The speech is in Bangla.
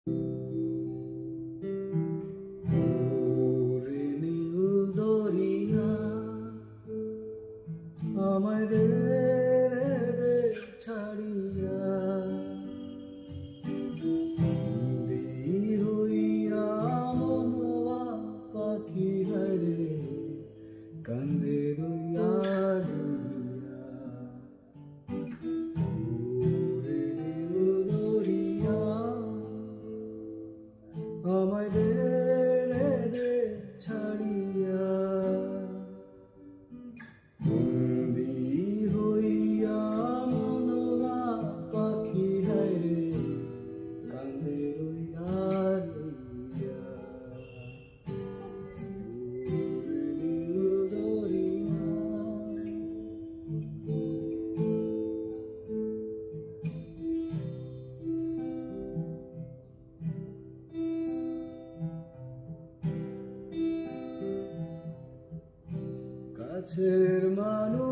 ওরে নীল দরিয়া আমায় দে রে দে ছাড়িয়া, বন্দী হইয়া মনোয়া পাখি হারে কান্দে রইয়া রইয়া। ওরে নীল দরিয়া আমায় দে রে দে ছাড়িয়া, বন্দী হইয়া মনোয়া পাখি হায়রে কান্দে রইয়া রইয়া। ওরে নীল দরিয়া কাছের মানুষ